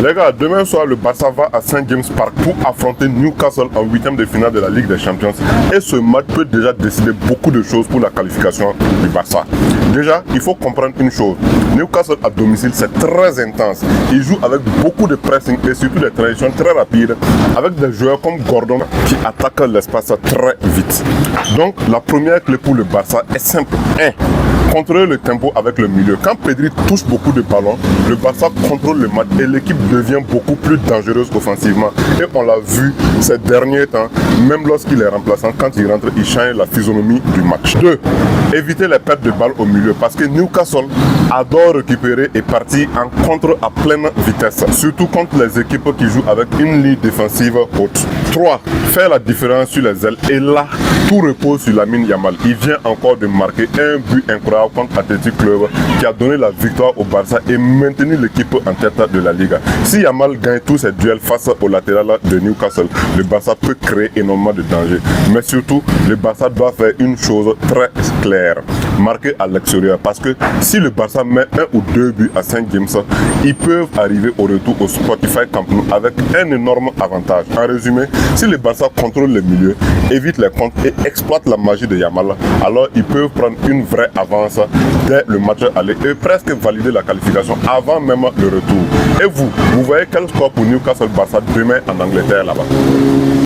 Les gars, demain soir, le Barça va à St. James Park pour affronter Newcastle en 8e de finale de la Ligue des Champions. Et ce match peut déjà décider beaucoup de choses pour la qualification du Barça. Déjà, il faut comprendre une chose. Newcastle à domicile, c'est très intense. Ils jouent avec beaucoup de pressing et surtout des transitions très rapides avec des joueurs comme Gordon qui attaquent l'espace très vite. Donc, la première clé pour le Barça est simple. 1. Contrôler le tempo avec le milieu. Quand Pedri touche beaucoup de ballons, le Barça contrôle le match et l'équipe devient beaucoup plus dangereuse offensivement. Et on l'a vu ces derniers temps, même lorsqu'il est remplaçant, quand il rentre, il change la physionomie du match. 2. Éviter les pertes de balles au milieu parce que Newcastle adore récupérer et partir en contre à pleine vitesse, surtout contre les équipes qui jouent avec une ligne défensive haute. 3. Faire la différence sur les ailes et là, tout repose sur Lamine Yamal. Il vient encore de marquer un but incroyable contre Athletic Club qui a donné la victoire au Barça et maintenu l'équipe en tête de la Liga. Si Yamal gagne tous ses duels face au latéral de Newcastle, le Barça peut créer énormément de danger. Mais surtout, le Barça doit faire une chose très claire, marquer à l'extérieur. Parce que si le Barça met 1 ou 2 buts à St. James, ils peuvent arriver au retour au Spotify Camp Nou avec un énorme avantage. En résumé, si le Barça contrôle les milieux, évite les comptes et exploite la magie de Yamal, alors ils peuvent prendre une vraie avance dès le match aller et presque valider la qualification avant même le retour. Et vous voyez quel score pour Newcastle Barça demain en Angleterre là-bas?